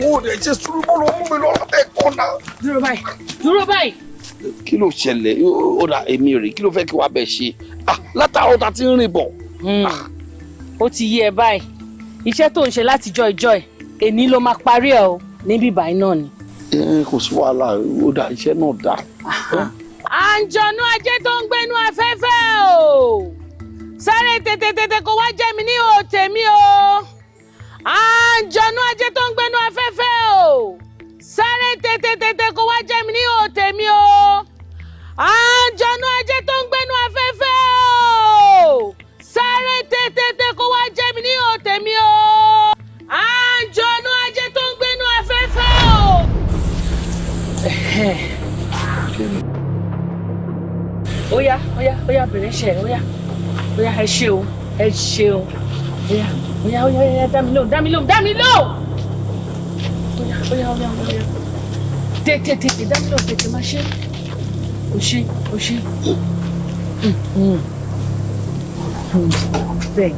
wo de ṣe sùúrù mo lọ mú mi lọ látẹ̀kọ́ náà. Dúró báyìí. Kí ló ṣẹlẹ̀ ó dà èmi rè kí ló fẹ́ kí wàá bẹ̀ ṣe látàárọ̀ ta ti ń rìn bọ̀. Ó ti yé ẹ báyìí iṣẹ́ tó ń ṣe láti joy èní ló máa parí ẹ̀ o níbí báyìí náà ni. Kò sí wàhálà ó dà iṣẹ́ náà dà. Àǹjọ̀nú ajé tó ń gbénú afẹ́fẹ́ o sáré tètè kó wá jẹ́ mi ní òtèmi o. Àǹjọ̀nú ajé tó ń gbénú afẹ́fẹ́ o sáré tètè kó wá jẹ́ mi ní òtèmi o. Àǹjọ̀nú ajé tó ń gbénú afẹ́fẹ́ o sáré tètè kó wá jẹ́ mi ní òtèmi o. Àǹjọ̀nú ajé tó ń gbénú afẹ́fẹ́ o. Óyá bẹ̀rẹ̀ iṣẹ́ óyá ẹ ṣeun óyá dá mi lóhùn óyá tètè dá mi lóhùn tètè má ṣe ó ṣe bẹ́ẹ̀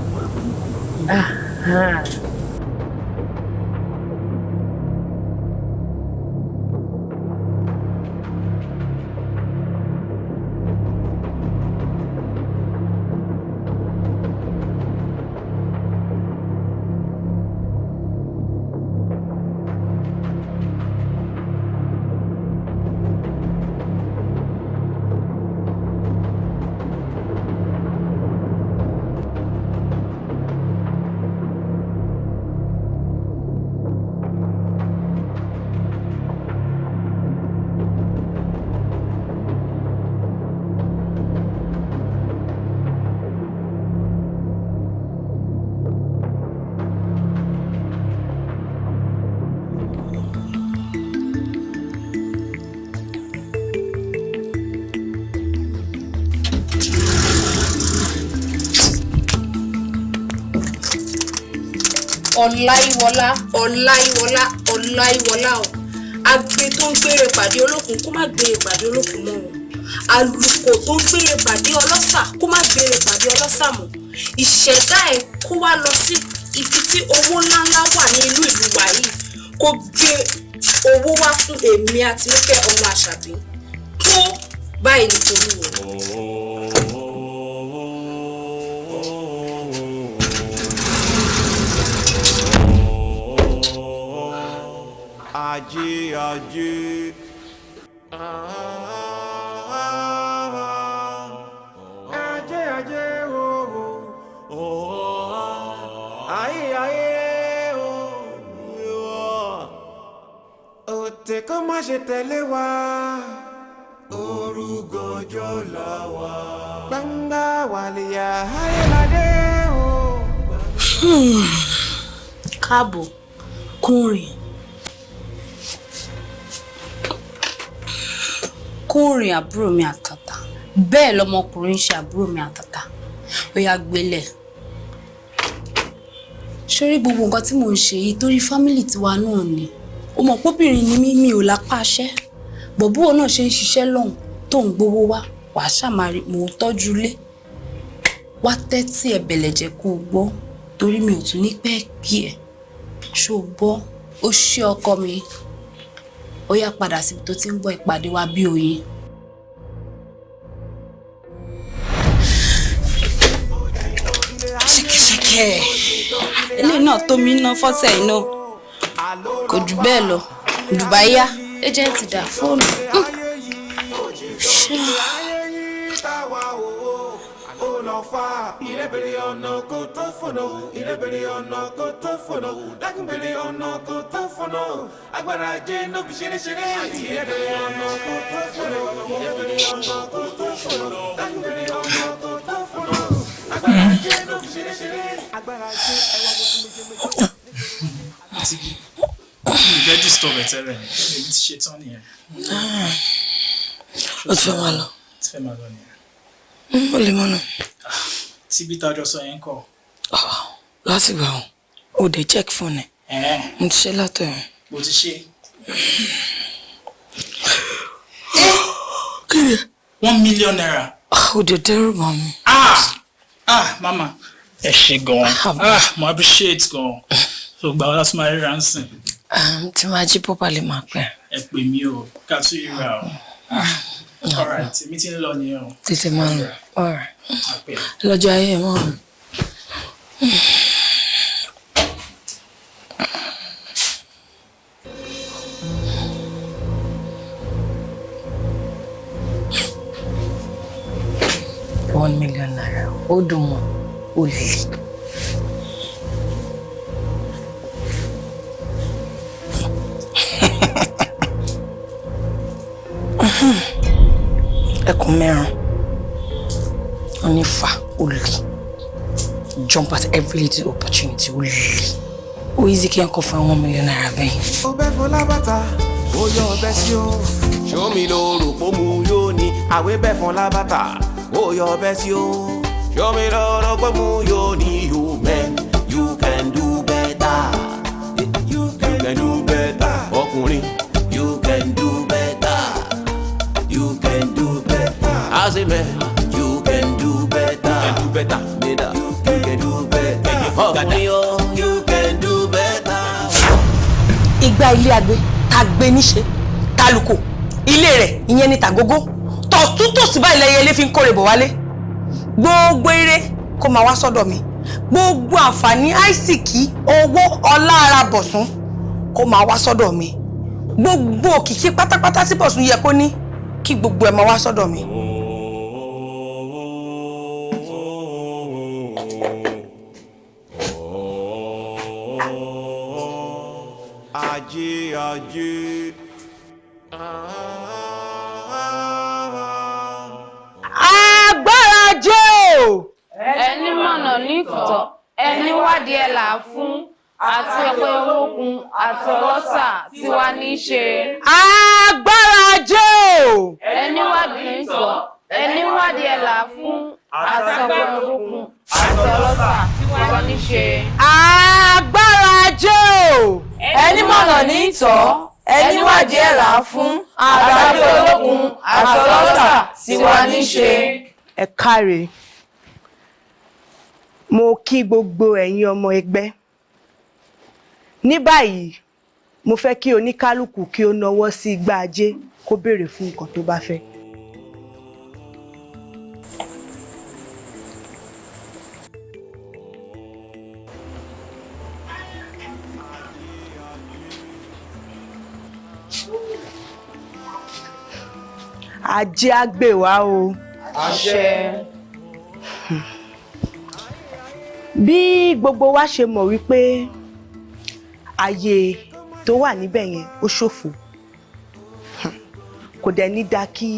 Ọláyíwọlá o. Agbe tó ń gbére pàdé olókun kó má gbére pàdé olókun mọ́ o. Àlùkò tó ń gbére pàdé ọlọ́ṣà kó má gbére pàdé ọlọ́ṣà mọ́. Ìṣẹ̀dá ẹ̀ kó wá lọ sí ibi tí owó ńláńlá wà ní ìlú wa yìí kó gbé owó wá fún èmi àti Nìkẹ́ ọmọ Àṣàbí tó báyìí nítorí wò. Ajé òtè kó má ṣe tẹ̀lé wa orúgànjọ́ là wà gbangba wàlíyà ayéládé o. Káàbọ̀ kúnrin àbúrò mi àtàtà bẹ́ẹ̀ lọmọkùnrin ṣe àbúrò mi àtàtà ó yá gbélé sórí gbogbo nǹkan tí mò ń ṣe yìí torí fámìlì tiwa náà ni ó mọ̀ póbìnrin ni mi ò lápá àṣẹ bọ̀búwò náà ṣe ń ṣiṣẹ́ lọ́hùn tó ń gbowó wá wàá ṣàmárì mò ń tọ́jú ilé wá tẹ́tí ẹ̀ bẹ̀lẹ̀jẹ̀ kó o gbọ́ torí mi ò tún ní pẹ́ kí ẹ̀ ṣó gbọ́ ó ṣe ọkọ mi ó yá padà síbi tó ti ń bọ̀ ìpàdé wa bí oyin. ṣẹ̀kẹ̀ṣẹ̀kẹ̀ eléyìí náà tó mi ná fọ́sẹ̀ iná kò jù bẹ́ẹ̀ lọ Dubai yá ẹjẹǹtì dà fóònù. Ilébèrè ọ̀nà kò tó fònà, ilébèrè ọ̀nà kò tó fònà, lágùnbèrè ọ̀nà kò tó fònà, agbára ajé ló fi ṣeré. Ilébèrè ọ̀nà kò tó fònà, ilébèrè ọ̀nà kò tó fònà, lágùnbèrè ọ̀nà kò tó fònà, agbára ajé ló fi ṣeré. Agbára ajé ẹwà gbogbo méjì. Ìfẹ́ disturb ẹ̀ tẹ́lẹ̀ ni, èmi ti ṣe tán nìyẹn. Ó ti fẹ́ máa lọ. Ti fẹ́ máa lọ nìyẹn. Ó lè mọ́nà. Tíbi tájọ sọ yẹn kọ́. Láti gbà wọn, ó dé check fún ẹ. Mo ti ṣe látọ̀ ẹ̀. Mo ti ṣe. Kí ni? 1 million naira. Ó dé dẹ́rù bá mi. Mama. Ẹ ṣé gan. Mo appreciate gan. So gba wá láti máa rí ransom. Tí máa jí properly máa pẹ́. Ẹ pè mí o, ká tún ìrà o. All right, meeting lọ nìyẹn o. Tètè máa lọ. All right. Lọ́jọ́ ayé mọ́. $1 million. Ó dùn mọ́, ó lè. Ẹkùn mẹ́rin. Onífà, ó lè. Jump at every little opportunity, ó lè. Ó easy kí n kọ fún $1 million bẹ́ẹ̀. Ó bẹ́ fọlá bàtà, ó yọ ọbẹ̀ sí o. Ṣómi lóru pọ́mú yóò ní àwẹ̀ bẹ́ fọlá bàtà, ó yọ ọbẹ̀ sí o. Ṣómi lóru pọ́mú yóò ní you men, you can do better. You can do better. Ọkùnrin, you can do better. You can do better. As a man, you can do better. You can do better. You can do better. Ọkùnrin, you can do better. Ìgbà ilé agbe, tagbe níṣe, taluko, ilé rẹ̀ ìyẹn ni tàgógó. Tọ̀túntòsí báyìí lẹ́yẹ ilé fi ń kórè bọ̀ wálé. Gbogbo ire kó máa wá sọ́dọ̀ mi. Gbogbo àǹfààní àìsìkí, owó, ọlá ara Bọ̀sún kó máa wá sọ́dọ̀ mi. Gbogbo òkìkí pátápátá tí Bọ̀sún yẹ kó ní kí gbogbo ẹ̀ máa wá sọ́dọ̀ mi. Ajé ajé. Agbára jò. Ẹni mọ̀nà nítọ́, ẹni wádìí ẹ̀ là fún, àti ọ̀pẹ olókun àti ọlọ́sà tí wá ní ṣe. Agbára jò. Ẹni wádìí nítọ́, ẹni wádìí ẹ̀ là fún, àti ọ̀pẹ olókun àti ọlọ́sà tí wá ní ṣe. Agbára jò. Ẹni mọ̀nà nítọ́, ẹni wádìí ẹ̀ là fún, àti ọ̀pẹ olókun àti ọlọ́sà tí wá ní ṣe. Ẹ káre. Mo kí gbogbo ẹ̀yin ọmọ ẹgbẹ́. Ní báyìí, mo fẹ́ kí oníkálùkù kí ó nawọ́ sí igbá ajé kó béèrè fún nǹkan tó bá fẹ́. Ajé á gbè wá o. Àṣẹ. Bí gbogbo wa ṣe mọ̀ wípé ààyè tó wà níbẹ̀ yẹn ó ṣòfò. Kò dẹ̀ ní dá kí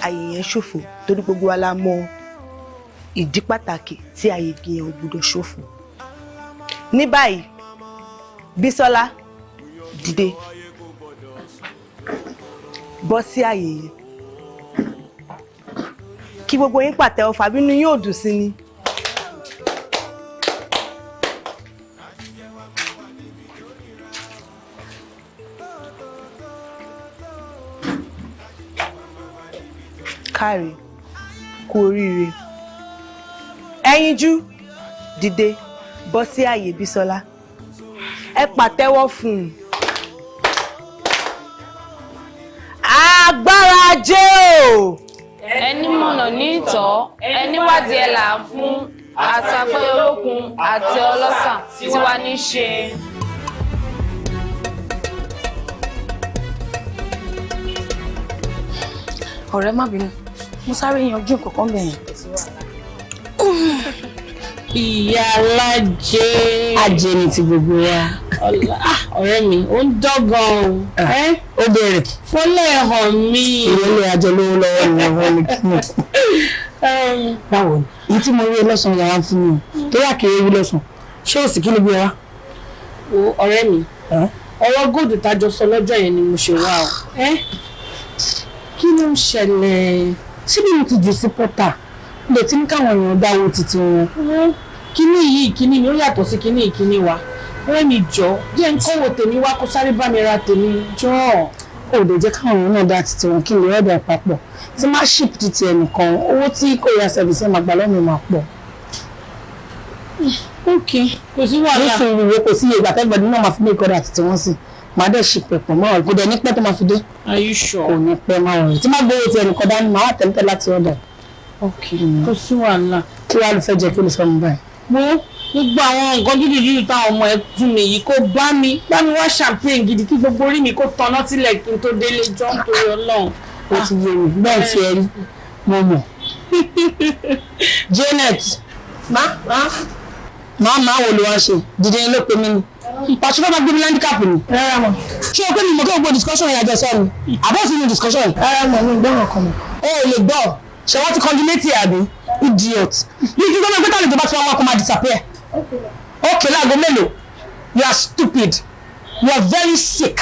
ààyè yẹn ṣòfò torí gbogbo wa la mọ̀ ìdí pàtàkì tí ààyè yẹn ò gbọdọ̀ ṣòfò. Ní báyìí, Bísọ́lá dìde. Bọ́ sí ààyè yẹn. Kí gbogbo yín pàtẹ́wọ́ fàbínú yóò dùn sí ni. Káre, kú oríire. Ẹyinjú, dìde, bọ́ sí ààyè Bísọ́lá. Ẹ pàtẹ́wọ́ fún un. Agbára jẹ́ o. Ẹni mọ̀nà nítọ́, ẹni wádìí ẹ̀ là fún, àti ọ̀pẹ olókun àti ọlọ́sà tí wá ní ṣe. Ọ̀rẹ́ má bínú. Mo sáré yanjú nǹkan kan bẹ́ẹ̀ yẹn. Ìyá alájẹ. Ajé ni ti gbogbo wa. Ọ̀rẹ́ mi, ó ń dọ́gan o. Ó bẹ̀rẹ̀. Fọ́lẹ̀ hàn mí. Ìrẹ́lẹ̀ àjọ lówó lọ́wọ́ ni wọ́n ní kí wọ́n. Báwo ni? Èyí tí mo rí lọ́sàn-án yàrá fún mi o. Tó yà kéré wí lọ́sàn-án. Ṣé o sì kí ló gbé wa? Wo ọ̀rẹ́ mi. Ọ̀rọ̀ góòdù tájọ sọ lọ́jọ́ yẹn ni mo ṣe wá o. Kí ló ń ṣẹlẹ̀? Síbi mo ti jù sí pọ́tà. Mo lè ti ní káwọn èèyàn dáwó títí wọn. Kíní mi ó yàtọ̀ sí kíní ìkíní wa. Ọ̀rẹ́ mi jọ, jẹ́ ń kọ́wọ́ tèmi wá kó sáré bá mi ra tèmi jọ. Ó lè jẹ́ káwọn èèyàn náà dá títí wọn kí n lè rọ́dà papọ̀. Tí má ship títí ẹnìkan, owó tí courier service máa gbà lọ́nà máa pọ̀. Okay, kò sí wàhálà. Nísìnyí ìwé kò sí ìgbà tẹ́gbọ̀dé náà máa fi ní ìkọ́dà àti tiwọn sí. Màá dẹ̀ ṣì pẹ̀pọ̀ mọ́ ọ̀rọ̀ kò dẹ̀ ní pẹ́ tó máa fi dé. Are you sure? Kò ní pẹ́ máa wọ̀rọ̀. Tí máa gbé ti ẹnì kan dání, màá wà tẹ́lẹ̀ láti ọ̀dà. Okay, kò sí wàhálà. Kí wàá lọ fẹ́ jẹ kí ló sọ mi báyìí? Gbogbo àwọn nǹkan dídì táwọn ọmọ ẹ fún mi yìí kó bá mi wá champagne gidi kí gbogbo orí mi kó tanná sílẹ̀ kí n tó délé jọ́ nítorí Ọlọ́run. Ó ti yé mi bẹ́ẹ̀ ti ẹ rí mo mọ̀. Janet máa wo ló wá ṣe dídé ló pe mí ni pàṣẹ fẹ́ máa gbé mi landicap ni. Rárá mọ̀ ṣé o pé mi mọ̀ kí o gbọ́ discussion yẹn àjọsọ ni àbọ̀ sí ni discussion yẹn. Rárá mọ̀ mi gbọ́ràn kan mọ̀. O ò lè gbọ́ ṣe wọ́n ti condemnate àbí idiot ní kí gómìnà pẹ́tà lè tó bá ti wọ́n kó máa disappear. Okay láago mélòó you are stupid you are very sick.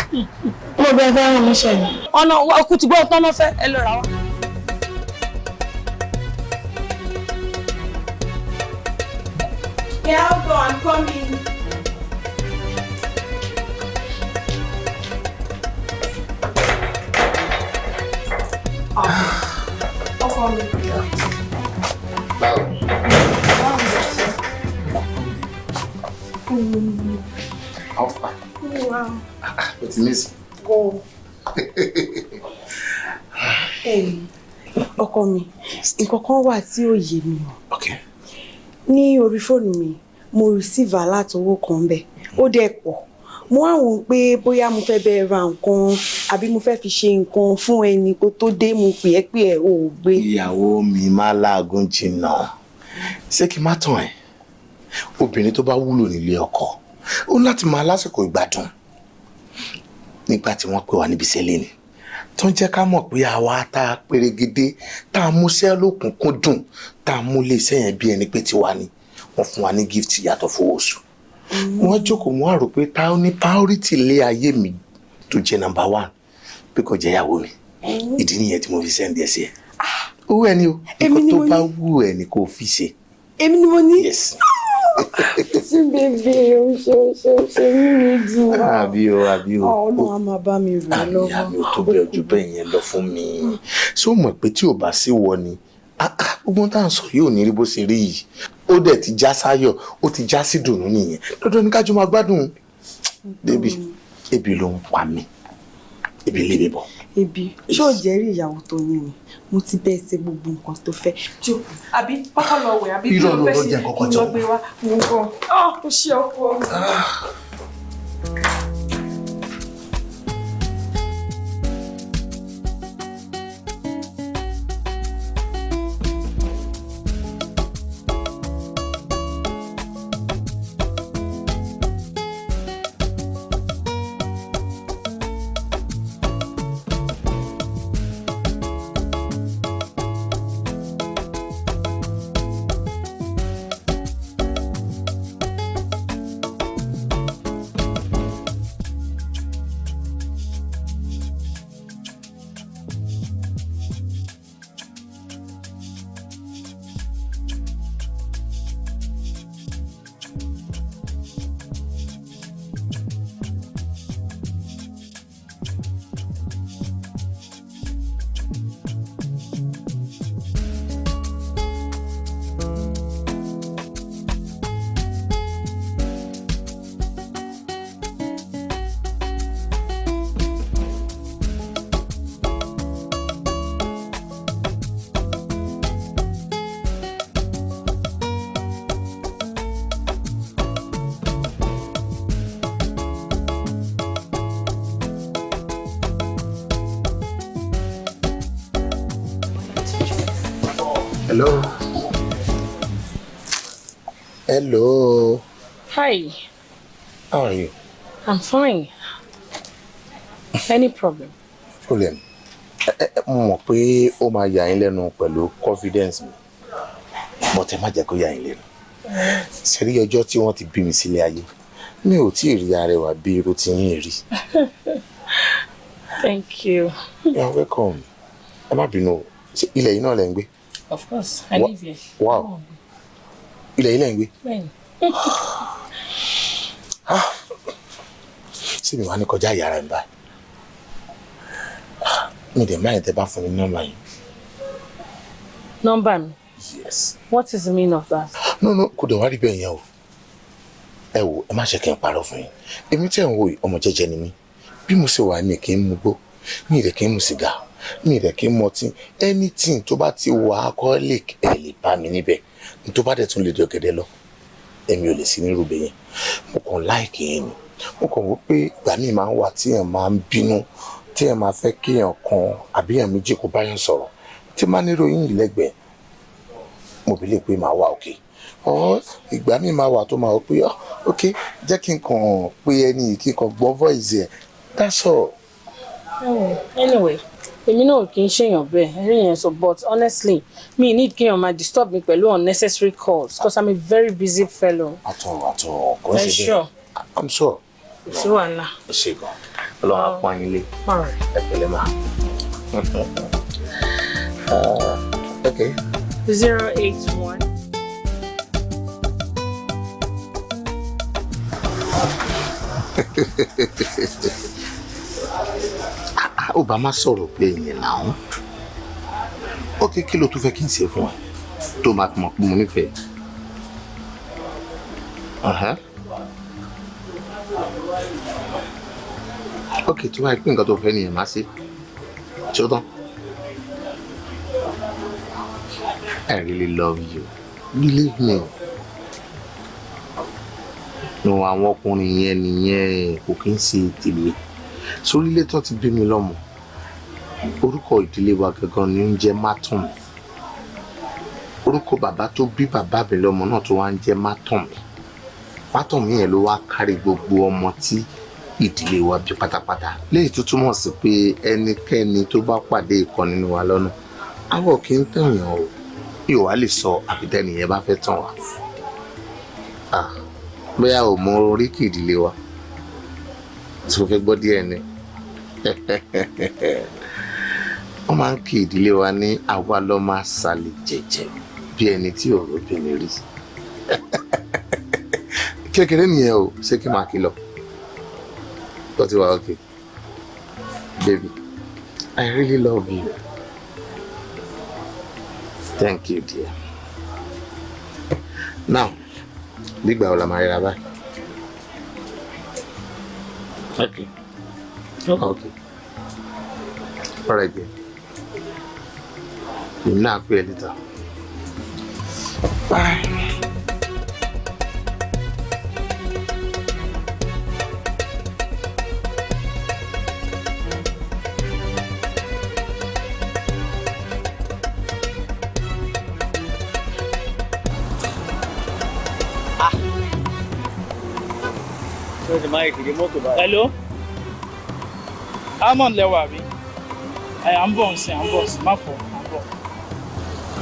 Mo bẹ fẹ́ràn mi ṣe ni. Ọ̀nà ọkùn ti gbọ́ tán náà fẹ́ ẹ lọ rà wá. Yeah, I'll go. I'm coming. I'll come in. How far? Wow. What you miss? Go. Ọkọ mi, nǹkan kan wà tí ó yé mi o. Okay. Ní orí fóònù mi, mo receive alert owó kan bẹ́ẹ̀. Ó dẹ̀ pọ̀. Mo wá wò pé bóyá mo fẹ́ bẹ́ẹ̀ ra nǹkan àbí mo fẹ́ fi ṣe nǹkan fún ẹni kó tó dé mo pè é pé ẹ ò gbé. Ìyàwó mi máa láàgùn jìnnà. Ṣé kí n má tàn ẹ́? Obìnrin tó bá wúlò nílé ọkọ, ó láti máa lásìkò ìgbádùn. Nígbà tí wọ́n pè wá níbi iṣẹ́ lẹ́ni, tó ń jẹ́ ká mọ̀ pé àwa tá a pèrègede, tá a múṣẹ́ lókùnkúndùn, tá a mú iléeṣẹ́ yẹn bí ẹni pé tiwa ni, wọ́n fún wa ní gift yàtọ̀ fowó oṣù. Wọ́n jókòó wọ́n á rò pé ta ní priority lé ayé mi tó jẹ́ number 1 pé kò jẹ́ ìyàwó mi. Ìdí nìyẹn tí mo fi send ẹ sí ẹ. Owó ẹni o, nǹkan tó bá wù ẹ ni kò fi ṣe. Èmi ni mo ní. Yes. Sí bèbè o ṣe mímí dùn wá. Àbí o. Ọlọ́run á máa bá mi rò lọ́wọ́. Àmì ò tó bẹ́ẹ̀ ojú bẹ́ẹ̀ yẹn lọ fún mi. Ṣé o mọ̀ pé tí ò bá sí wọ ni gbogbo tá à ń sọ yóò ní rí bó ṣe rí yìí. Ó dẹ̀ ti já sáyọ̀, ó ti já sí dùnú nìyẹn. Dandan ní kájú máa gbádùn. Bébì, ebi ló ń pa mí. Ebi lé mi bọ̀. Ebi, ṣé ò jẹ́rìí ìyàwó tó ní ni? Mo ti bẹ́ẹ̀ ṣe gbogbo nǹkan tó fẹ́. Àbí kọ́kọ́ lọ wẹ̀ àbí kí ló fẹ́ ṣe kí lọ gbé wá. Mo ń bọ̀. Ó ṣe ọkọ. Hello. Hi. How are you? I'm fine. Any problem? Problem. Mo mọ̀ pé ó máa yà yín lẹ́nu pẹ̀lú confidence mi. But ẹ má jẹ́ kó yà yín lẹ́nu. Ṣé rí ọjọ́ tí wọ́n ti bí mi sílé ayé? Mi ò tí ì rí arẹwà bí irú tí yín rí. Thank you. You're welcome. Ẹ má bínú. Ilẹ̀ yìí náà lẹ ń gbé? Of course, I live here. Wow. Ilẹ̀ yìí lẹ ń gbé? Bẹ́ẹ̀ni. Sí mi wá ní kọjá yàrá ń báyìí. Mi dẹ̀ máa ń tẹ́ bá fún mi nọ́mbà yìí. Number me? Yes. What is the meaning of that? no kò dẹ̀ wá rí bẹ́ẹ̀ yẹn o ẹ wò ẹ má ṣe kí n parọ́ fún yín èmi tí ẹ̀ ń wò ọmọ jẹ́jẹ́ ni mí bí mo ṣe wà mí kì í mu gbó mi rẹ̀ kì í mu sìgá mi rẹ̀ kì í mọtí anything tó bá ti wà alcoholic ẹ lè bá mi níbẹ̀ ní tó bá dẹ̀ tún lè di ọ̀gẹ̀dẹ̀ lọ èmi ò lè sí nírú bẹ́ẹ̀ yẹn mo kàn láìkì yẹn ni mo kàn wò pé ìgbà míì máa ń wà tí ẹ̀ máa ń bínú tí ẹ̀ máa fẹ́ kí èèyàn kan àbí èèyàn méjì kó bá yẹn sọ̀rọ̀ tí máa nírò yín lẹ́gbẹ̀ẹ́ mo bí lè pé máa wà òkè ọ̀ ìgbà míì máa wà tó máa wò pé ok jẹ́ kí n kàn pé ẹni kí n kàn gbọ́ voice ẹ̀ that's all. Anyway èmi náà kì í ṣèyàn bẹ́ẹ̀ ẹ̀rí yẹn so but honestly me need kí èèyàn máa disturb me pẹ̀lú unnecessary calls because I'm a very busy fellow. àtọ̀ kò ń ṣe bẹ́ẹ̀. Sure. I'm sure. Kò sí wàhálà. ẹ ṣe gan Ọlọ́run á pọ́n yín lé ẹ pẹ̀lẹ́ máa. Okay. 081. ó bá má sọ̀rọ̀ pé ìyẹn làwọn ókè kí ló tún fẹ́ kí n ṣe fún ẹ tó máa fi mọ̀ pé mo nífẹ̀ẹ́. ókè tó bá yẹ pé nǹkan tó fẹ́ nìyẹn má ṣe ṣé ó tán. I really love you believe me. no àwọn ọkùnrin yẹn nìyẹn kò kí n ṣe tèmi sórí ilé tó ti bí mi lọ́mọ orúkọ ìdílé wa gangan ni ó ń jẹ́ Mátàn mi orúkọ bàbá tó bí bàbá mi lọ́mọ náà tó wá ń jẹ́ Mátàn mi yẹn ló wá kárí gbogbo ọmọ tí ìdílé wa bí pátápátá léyìí tó túmọ̀ sí pé ẹnikẹ́ni tó bá pàdé ìkan nínú wa lọ́nà àwọ̀ kì í tẹ̀yàn o yóò wá lè sọ àfitẹ́ni yẹn bá fẹ́ tàn wá bóyá ò mọ oríkì ìdílé wa tí mo fẹ́ gbọ́ díẹ̀ ni wọ́n máa ń kí ìdílé wa ní àwa ló máa ṣàlẹ̀ jẹ̀jẹ̀ bí ẹni tí ò róbìnrin rí kékeré nìyẹn o ṣé kí n máa kí lọ ó ti wà okay baby I really love you thank you dear now nígbà wo la máa ríra báyìí. Okay. Okay. All right, then. You're not pay later. Bye. Hello? Amon lẹ́wà bí. À ń bọ̀ nsìn, má fọ̀, à ń bọ̀.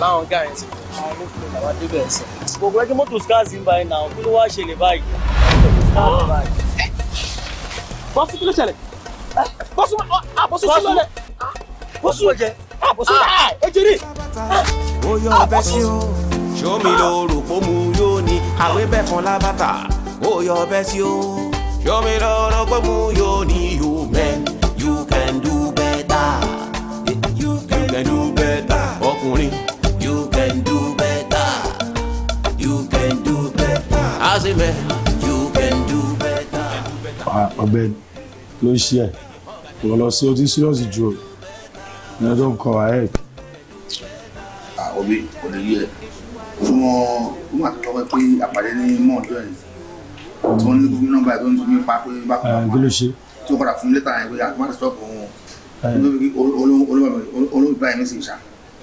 Láwọn ọ̀gá yẹn ti àwọn olókùnrin làwọn débẹ̀ ẹ̀sẹ̀. Gbogbo ẹgbẹ́ mọ́tò scars ń báyìí náà, kí ló wá ṣẹlẹ̀ báyìí? Bọ́sù kí ló ṣẹlẹ̀? Bọ́sù kí ló lẹ̀? Bọ́sù ọ̀jẹ̀. Bọ́sù ejiri. Ó yọ ọbẹ̀ sí o, ṣómi lóru kó mu yóò ní àwé bẹ̀ fún lábàtà. Ó yọ ọbẹ̀ sí o, ṣómi lóru kó mu yóò ní you men, you can do better. You can do better. Ọkùnrin, you can do better. You can do better. As a man, you can do better. Ọ̀gbẹ́ni ló ń ṣe ẹ̀ kò lọ sí ọtí serious ju o ní ọjọ́ nǹkan ahead. Obi kò lè yẹ fún wọn àti lọ́wọ́ pé àpàdé ní mọ́ọ̀dọ́ yìí tí wọ́n ní gómìnà nọ́mbà tó ń fi mí pa pé bákan kí ló ṣe. tí wọ́n padà fún lẹ́tà yẹn pé àtúmọ̀ àti stọ́ọ̀pù wọn olóògbé báyìí ní sí ìṣá.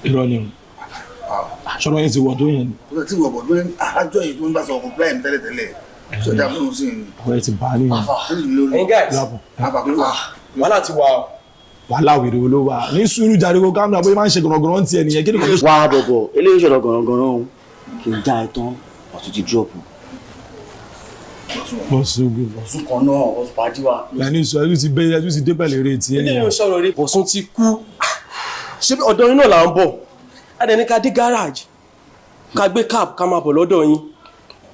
irọ́ ni o ṣọ́nà yẹn ti wọ̀ tó yẹn ni. ó ti wọ̀ bọ̀ tó yẹn àjọ yìí tó ń bá sọ ọkùnrin báyìí tẹ́lẹ̀tẹ́lẹ̀ sọjá fún òun sí ni. ọ̀rẹ́ ti bá a níyẹn. Hey guys, wàhálà ti wà o. wàhálà wèrè wo ló wà ní sùúrù jàre kó kámúnà bóyá máa ń ṣe gànàgànà ń tiẹ̀ nìyẹn kí ni kò tó. wà á bọ̀bọ̀ eléyìí ṣọ̀rọ̀ gànàgànà o kì í já ẹ tán ọ̀tún ti dúrọ̀pù. bọ́sùn gbé bọ̀sùn kan náà bọ̀sùn pàdé wa. yanni sọ ẹjú ti bẹ ẹjú ti dé pẹ̀lẹ́ rẹ tiẹ̀ nìyẹn. eléyìí sọ̀rọ̀ rẹ bọ̀sùn ti kú ṣé ọ̀dọ̀ yín náà là ń bọ̀ adẹni ká dé garage ká gbé cab ká máa bọ̀ lọ́dọ̀ yín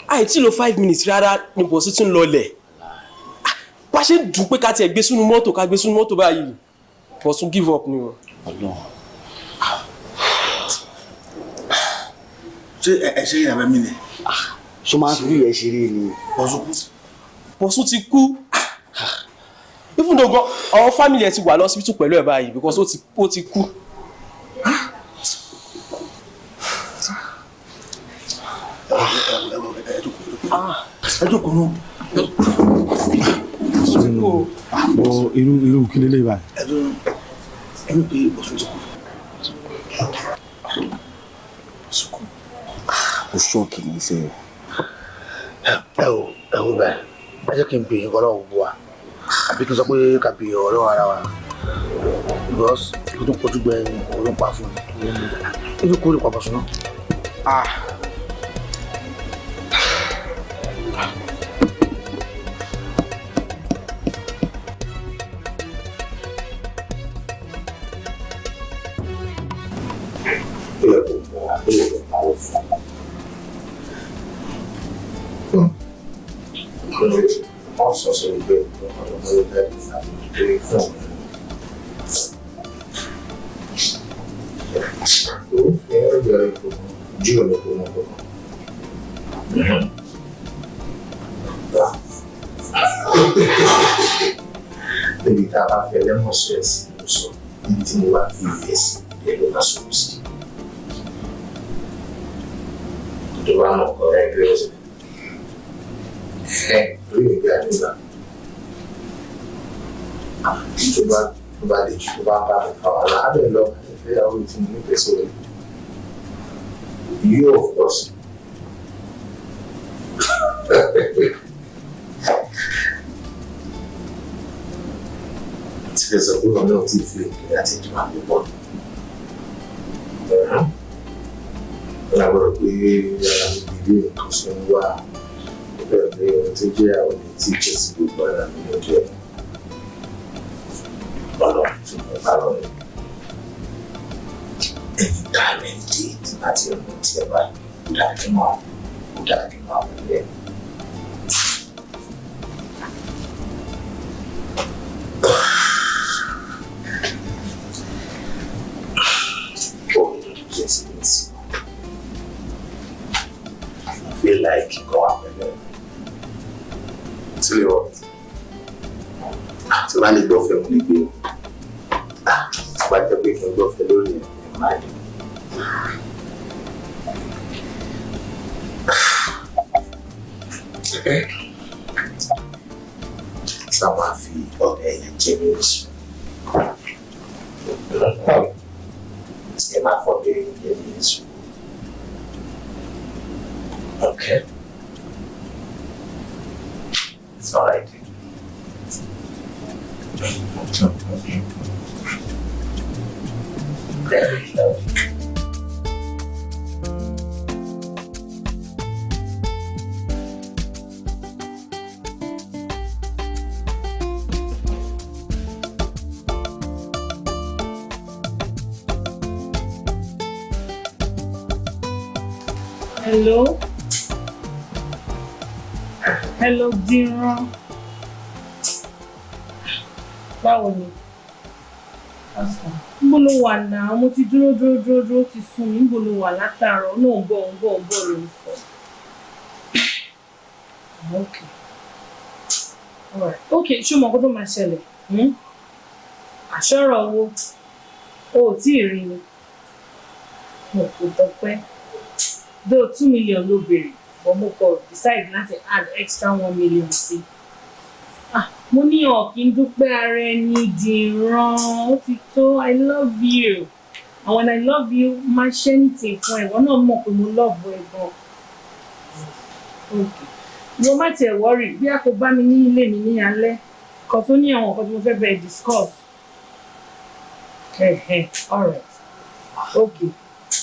àìtí lo 5 minutes rárá ni bọ̀sùn ti ń lọlẹ̀ bá ṣe dùn pé ká tiẹ̀ gbé sínú mọ́tò ká gbé sínú mọ́tò báyìí bọ̀sùn give up ni o. ṣé ẹ ṣe ìyàwó mi ni. ṣó máa ń fi ẹ ṣeré ni. Bọ̀sún ti kú. Even though our family ẹ ti wà lọ́sibítù pẹ̀lú ẹ̀ báyìí because ó ti kú. Ẹ jókòó nù. irú kí lélẹ́yìí báyìí. Ẹ ní pé Bọ̀sún ti kú. Ó ṣọ́ọ̀kì ní í ṣe. Ẹ wo bẹ́ẹ̀ ẹ jẹ́ kí n bèèrè nǹkan lọ́wọ́ gbogbo wa àbí kí n sọ pé ká bèèrè ọ̀rọ̀ ara wa because kí tó kojú gbẹ òun ló ń pa fún mi ibi kó lè pa Bọ̀sún náà. Also, so we get Devi estava fazendo uma espécie de uso intimidativo dele na solução. Tudo lá no colégio. Really good. Tó bá lè jù tó bá bá mi kà wá lábẹ́ lọ ìfẹ́yàwó tí mo nífẹ̀ẹ́ sórí. You of course. Tí lè sọ pé ọ̀nà náà ti fi ìpínlẹ̀ àti ìjọba mi bọ̀. Lábọ̀rọ̀ pé ara mi bìbí nǹkan ṣe ń wá. Ohun tó jẹ́ àwọn ẹni tí kò sí gbogbo ara mi lójú ẹ̀. Ọlọ́run tó mọ̀ bá lọ rẹ̀. Ẹni táìmù ẹni déètì láti ọ̀nà tí ẹ bá dájú máa wọlé. Ohun tó jẹ́ sí ní sí. I feel like go up and then. Sílẹ̀ wọ̀ tí wọ́n á lè gbọ́fẹ́ mú ní gbé tí wọ́n á jẹ́ pé kí n gbọ́fẹ́ lórí ẹ̀ máa dé. Sáwọn á fi ọ̀rẹ́ ẹ̀yẹ jẹ́ mi lóṣù. Ẹ máa fọ́ bẹ́ẹ̀ jẹ́ mi lóṣù. Okay. It's all right. Very lovely. Hello? Hello, Dìran. Báwo ni? Níbo ló wà náà? Mo ti dúró ti sùn mí. Níbo ló wà látàárọ̀? Náà ń bọ̀ ló ń sọ. Okay. Alright. Okay, ṣé o mọ̀ kó tó máa ṣẹlẹ̀? Àṣọ́rọ̀ owó. O ò tí ì rí ni. Mo kò tọpẹ́. Though 2 million ló béèrè. But mo kò decide láti add extra 1 million sí. Mo ní kí n dúpẹ́ ara ẹni Dìran, ó ti tó, I love you. And when I love you, máa ṣe anything fún ẹ, ìwọ náà mọ̀ pé mo love ẹ gan. Okay. Mo má tiẹ̀ worry bí a kò bá mi ní ilé mi ní alẹ́, kan tó ní àwọn nǹkan tí mo fẹ́ bẹ̀rẹ̀ discuss. Alright. Okay.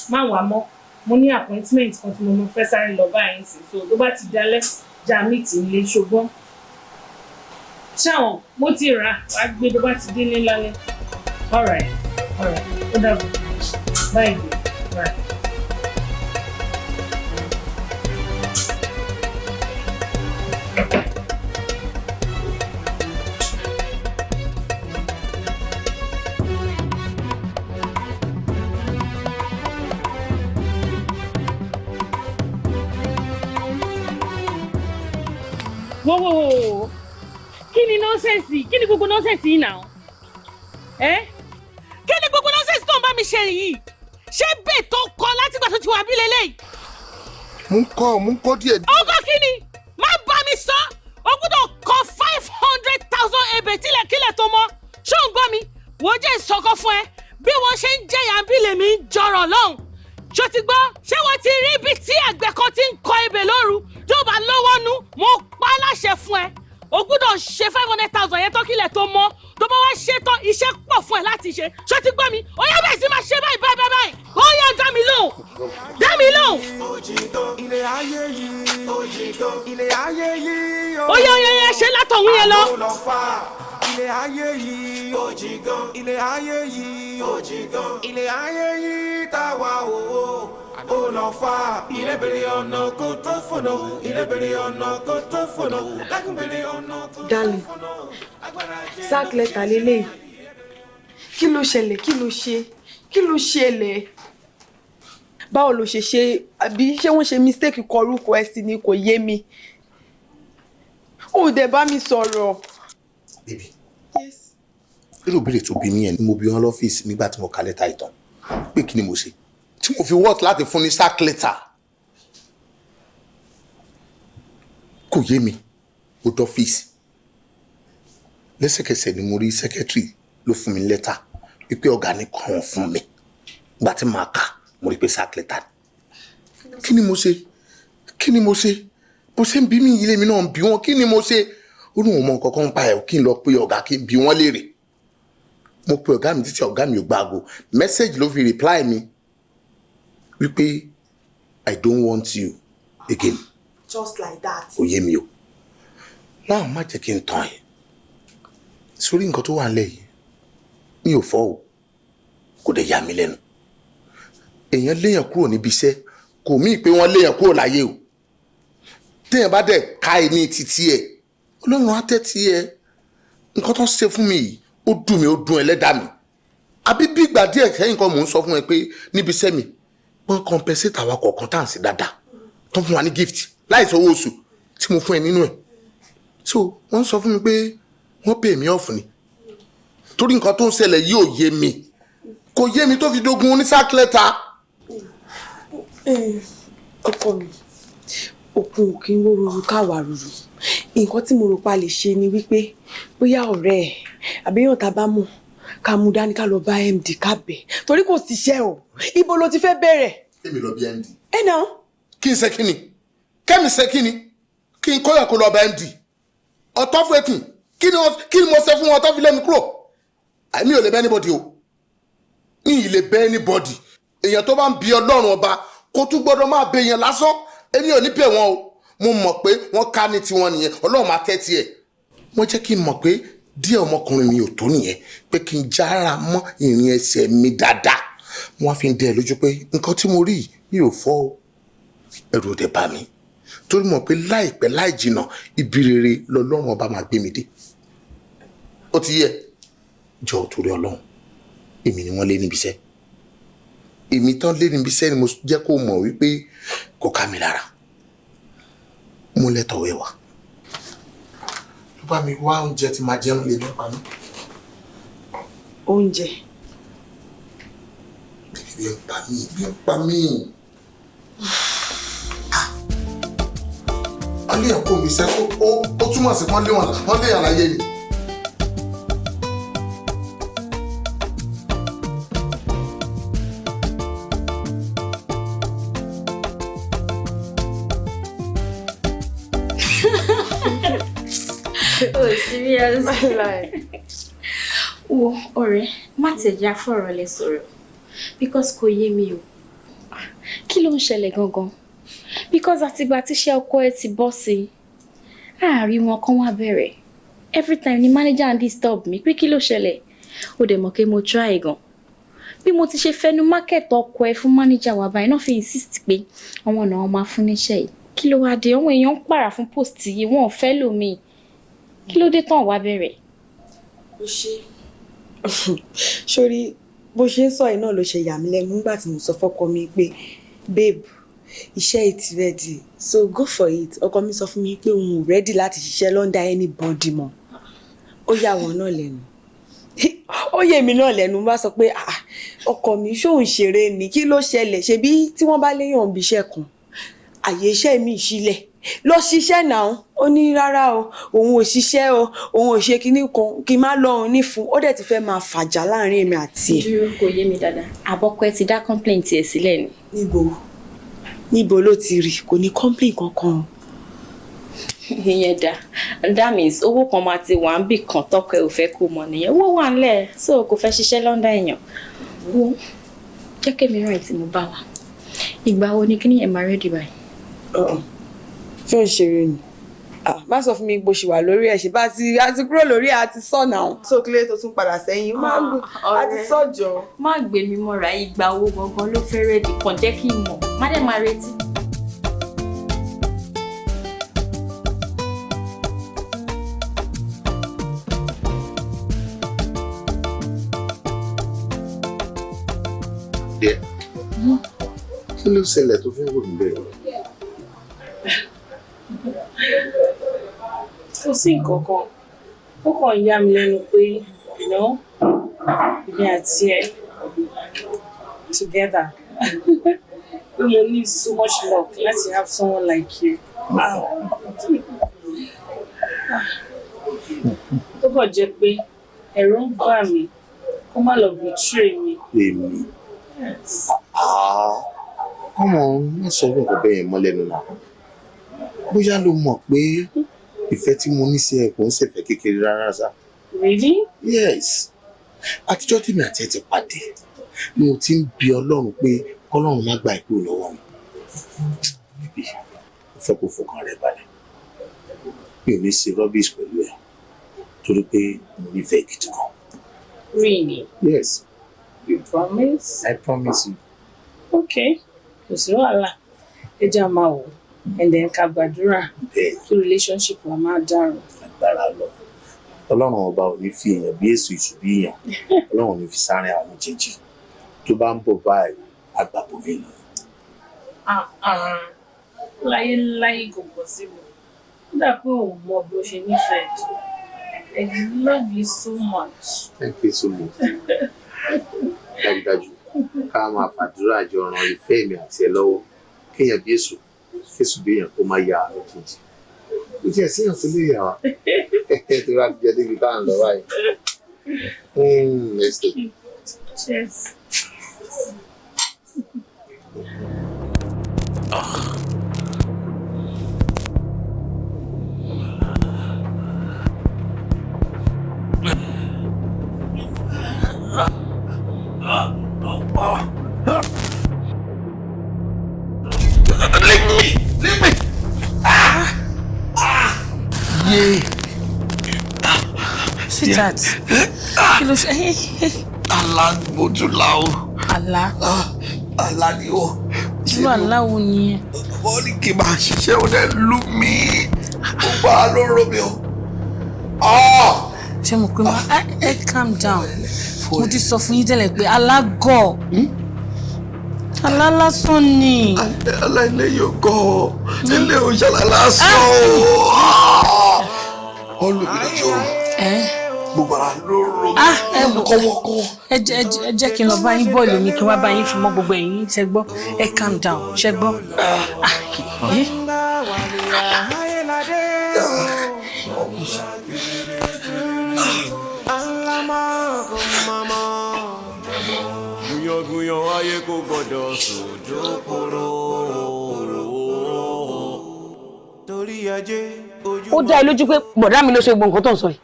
Má wà mọ́. Mo ní appointment kan tí mo fẹ́ sáré lọ báyìí sí, so tó bá ti dalẹ́ já meet nílé ṣùgbọ́n. Ṣáwọn mo ti rà wá gbé tó bá ti délé lálẹ́. Alright. Ó dàbọ̀. Bye. Bye. Whoa. Kí ni nonsense? Kí ni gbogbo nonsense yìí now? Kí ni gbogbo nonsense tó ń bá mi ṣe yìí? Ṣé bẹ́ẹ̀ tó kọ́ láti gbà tó ti wà bí lélẹ́yìí? Mo ń kọ́ díẹ̀. Ọkọ kí ni? Má bá mi sọ. O gbọ́dọ̀ kọ́ 500,000 ebè tílẹ̀kílẹ̀ tó mọ́. Ṣé o ń gbọ́ mi? Wò ó jẹ́ ìsọkọ fún ẹ. Bí wọ́n ṣe ń jẹ̀yà bí lèmi ń jọrọ̀ lọ́hùn. Ṣó ti gbọ́? Ṣé wọ́n ti rí ibi tí àgbẹ̀ kan ti ń kọ ebè lóru? Tó bá lọ́wọ́ nú, mo pa á láṣẹ fún ẹ. O gbọ́dọ̀ ṣe 500,000 yẹn tó kílẹ̀ tó mọ́. Tó bá wá ṣe tán, iṣẹ́ pọ̀ fún ẹ láti ṣe. Ṣó ti gbọ́ mi? Ó yá bẹ́ẹ̀ sí máa ṣe báyìí. Ó yá dá mi lóhùn. ilé ayé yìí ilé ayé yìí ó yá ṣe látọ̀hún yẹn lọ. ilé ayé yìí ilé ayé yìí ilé ayé yìí tá wà ó lọ fà. ilé bèrè ọ̀nà kó tó fònà ilé bèrè ọ̀nà kó tó fònà lágùnbèrè ọ̀nà kó tó fònà. Darling, sack letter lélẹ́yìí. Kí ló ṣẹlẹ̀? Kí ló ṣẹlẹ̀? Báwo ló ṣe àbí ṣé wọ́n ṣe mistake kọ orúkọ ẹ sí ni kò yé mi. Ó dẹ̀ bá mi sọ̀rọ̀. Baby. Yes. Irú ìbéèrè tó bí mi yẹn ni mo bí wọn lọ́fíìsì nígbà tí mo ka lẹ́tà ìtàn. Pé kí ni mo ṣe? Tí mo fi wọ́ọ̀tì láti fún ní sack letter. Kò yé mi. Ó dọ́fíìsì. Lẹ́sẹ̀kẹsẹ̀ ni mo rí secretary ló fún mi lẹ́tà wípé ọ̀gá ní kàn fún mi. Ìgbà tí màá kà mo rí pé sack letter. Kí ni mo ṣe? Bó ṣe ń bí mi ilé mi náà ń bí wọn. Kí ni mo ṣe? Ó ní òun mọ nǹkan kan pa ẹ̀ kí n lọ pé ọ̀gá kí n bí wọ́n léèrè. Mo pe ọ̀gá mi títí ọ̀gá mi ò gba aago. Message ló fi reply mi wípé I don't want you again. Just like that. Ó yé mi o. Láwọn má jẹ́ kí n tàn ẹ́. Sórí nǹkan tó wà nílẹ̀ yìí mi ò fọ́ o. Kò dẹ̀ yà mí lẹ́nu. Èèyàn léèyàn kúrò níbi iṣẹ́ kò mí pé wọ́n léèyàn kúrò láyé o. Téèyàn bá dẹ̀ ká ẹni títí ẹ̀ Ọlọ́run á tẹ́tí ẹ. Nǹkan tó ń ṣe fún mi yìí ó dùn mí ó dùn ẹlẹ́dàá mi. Àbí bí ìgbà díẹ̀ sẹ́yìn kan mò ń sọ fún ẹ pé níbi iṣẹ́ mi wọ́n compensate àwa kọ̀ọ̀kan tá à ń ṣe dáadáa tó ń fún wa ní gift láì sọ owó oṣù tí mo fún ẹ nínú ẹ̀. So wọ́n sọ fún mi pé wọ́n pay mí off ni. Torí nǹkan tó ń ṣẹlẹ̀ yìí ò yé mi. Kò yé mi tó fi dógun ní sack letter. Ọkọ mi, òkun òkè ń wóró káwà rúru. Nǹkan tí mo rò pa lè ṣe ni wípé bóyá ọ̀rẹ́ ẹ̀ àbíyàn tá bá mọ̀ ká mú dání ká lọ bá MD ká bẹ̀. Torí kò síṣẹ́ o. Ibo ló ti fẹ́ bẹ̀rẹ̀? Èmi lọ bí MD. Ẹ náà. Kí n ṣe kí ni? Kẹ́mi ṣe kí ni? Kí n kọ́yọ̀ kó lọ bá MD. Ọ̀tọ́ fún ẹkùn. Kí ni mo ṣe fún wọn tó fi lé mi kúrò? Àmì ò lè bẹ́ anybody o. Mi ì lè bẹ́ anybody. Èèyàn tó bá ń bi Ọlọ́run ọba kó tún gbọ́dọ̀ máa bẹ èèyàn lásán. Èmi ò ní bẹ̀ wọn o. Mo mọ̀ pé wọ́n ká ní tiwọn nìyẹn. Ọlọ́run máa tẹ́tí ẹ̀. Wọ́n jẹ́ kí n mọ̀ pé díẹ̀ ọmọkùnrin mi ò tó nìyẹn. Pé kí n jára mọ́ ìrìn ẹsẹ̀ mi dáadáa. Wọ́n á fi ń dẹ́ ẹ lójú pé nǹkan tí mo rí mi ò fọ́ o. Ẹ̀rù ò dẹ̀ bà mí. Torí mọ̀ pé láìpẹ́ láì jìnà ibi rere lọ́lọ́run ọba máa gbé mi dé. Ó ti yẹ. Jọ̀ọ́ torí Ọlọ́run. Èmi ni wọ́n lé níbi iṣẹ́. Èmi tán lé níbi iṣẹ́ ni mo jẹ́ kó mọ̀ wípé kò ká mi lára. Mo lẹ́tọ̀ wẹ̀ wá. Ló bá mi wá oúnjẹ tí máa jẹun lè nípa mi. Oúnjẹ. Bí ń pa mí. Wọ́n lé ẹ̀kọ́ mi sẹ́ ó túmọ̀ sí wọ́n lé àlàyé ni. Oh, serious. Wo ọ̀rẹ́, má tẹ̀já fọ̀rọ̀ lẹ sọ̀rọ̀ because kò yé mi o. Kí ló ń ṣẹlẹ̀ gangan? Because àtìgbà tíṣẹ́ ọkọ ẹ ti bọ́ sí, àárín wọn kan wá bẹ̀rẹ̀. Every time ni manager and disturb mi pé kí ló ṣẹlẹ̀? Ó dẹ̀ mọ̀ pé mo try gan. Bí mo ti ṣe fẹnu market ọkọ ẹ fún manager wa báyìí náà fi insist pé àwọn ọ̀nà wọn máa fún níṣẹ́ yìí. Kí ló wá dé? Àwọn èèyàn ń pààrà fún post yìí, wọn ò fẹ́ lòmíì. Kí ló dé tán wá bẹ̀rẹ̀? Ó ṣe. Sórí bó ṣe ń sọ ẹ̀ náà ló ṣe yà mí lẹ́nu nígbà tí mo sọ fọ́kọ mi pé babe iṣẹ́ it ready so go for it. Ọkọ mi sọ fún mi pé òun ò ready láti ṣiṣẹ́ lọ́ndà anybody mọ́. Ó yà wọ́n náà lẹ́nu. Ó yé mi náà lẹ́nu bá sọ pé ọkọ mi ṣóun ṣeré ni kí ló ṣẹlẹ̀ ṣebí tí wọ́n bá léyàn bí iṣẹ́ kan àyè iṣẹ́ mi sílẹ̀ lọ ṣiṣẹ́ náà. Ó ní rárá o òun ò ṣiṣẹ́ o òun ò ṣe kinní kan kí n má lọ òun ní fún ó dẹ̀ ti fẹ́ máa fàjà láàrin èmi àti ẹ̀. dúró kò yé mi dáadáa àbọ̀kọ ẹ ti dá complaint ẹ̀ sílẹ̀ ni. níbo ló ti rí kò ní complaint kankan. ìyẹn dá that means owó kan máa ti wà ń bì kan tọkọ ẹ ò fẹ́ kó mọ̀ nìyẹn owó wà ńlẹ̀ so kò fẹ́ ṣiṣẹ́ lọ́ndà èèyàn. wo jẹ́ kémi rìn tí mo bá wà ìgbà wo ni kíní yẹn máa rẹ́dì báyìí. ṣé ò ń ṣeré ni má sọ fún mi bó ṣe wà lórí ẹ̀ ṣe bá ti kúrò lórí ẹ̀ àti sọ náà. so kílé tó tún padà sẹ́yìn àti sọ́jọ́. má gbé mi mọ́ra ìgbà owó gangan ló fẹ́ rẹ́dì kàn jẹ́ kí n mọ̀ má dẹ̀ máa retí. kí ló ṣẹlẹ̀ tó fẹ́ wò ní bẹ́ẹ̀? kò sí nǹkan kan ó kàn yà mí lẹ́nu pé èmi àti ẹ together pé mo need so much luck láti have someone like you. tó kàn jẹ́ pé ẹ̀rù ń bà mí kó má lọ betray mi. èmi ọmọ má sọ fún nǹkan bẹ́ẹ̀ yẹn mọ́ lẹ́nu náà bóyá ló mọ̀ pé ìfẹ́ tí mo ní sí ẹ kò ń ṣèfẹ́ kékeré rárá sá. Really? Yes. Àtijọ́ tí mi àti ẹ ti pàdé ni mo ti ń bi Ọlọ́run pé kọ́lọ́run má gba ìkú lọ́wọ́ mi. Bíbí mo fẹ́ kó fọkàn rẹ balẹ̀. Mi ò ní ṣe rubbish pẹ̀lú ẹ torí pé mo nífẹ̀ẹ́ gidi gan. Really? Yes. You promise? I promise you. Okay. Kò sí wàhálà. Ẹ jẹ́ máa wò and then ká gbàdúrà kí relationship wa máa dàrú. Agbára lọ. Ọlọ́run ọba ò ní fi èèyàn bí èso ìṣù bí èèyàn. Ọlọ́run ò ní fi sáárín àwọn méjèèjì. Tó bá ń bọ̀ báyìí, àgbàbọ̀ mi lọ. Láyé kò pọ̀ sí mi. Ó dà pé òun mọ bí ó ṣe nífẹ̀ẹ́ tó. I love you so much. Thank you so much. Dájúdájú, ká máa fàdúrà jọ ran ìfẹ́ mi àti ẹ lọ́wọ́. Kéèyàn bí èso, kéṣù bí èèyàn kó máa ya àwọn méjèèjì. Ó jẹ́ sí èèyàn tó lè yà wá. Tó bá ti jẹ́ débi tá à ń lọ báyìí. Let's do it. Cheers. Leave me. Yeah. Sweetheart. Kí ló ṣe? Allah bojula o. Allah. Allah ni o. Irú Allah wo ni ẹ? Wọ́n ní kí n máa ṣiṣẹ́ ó dẹ̀ lù mí. Ó bá a lóró mi o. Ṣé mo pé calm down. Mo ti sọ fún yín tẹ́lẹ̀ pé Allah gọ̀. Allah lásán ni. Allah ilé yóò gọ̀. Ilé òṣèlú lásán o. Olùbílẹ̀jọ́. Gbogbo ara lóró mi. Kọ́wọ́kọ́. Ẹ jẹ́ kí n lọ bá yín bọ́ọ̀lù mi kí n wá bá yín fi mọ́ gbogbo ẹ̀yin ṣẹ gbọ́. Ẹ calm down ṣẹ gbọ́. Gúnyán ayé kò gbọdọ̀ sòjó kóró. Torí ajé ojú. Ó dá ẹ lójú pé bọ̀dá mi ló ṣe gbogbo nǹkan tó ń sọ yìí.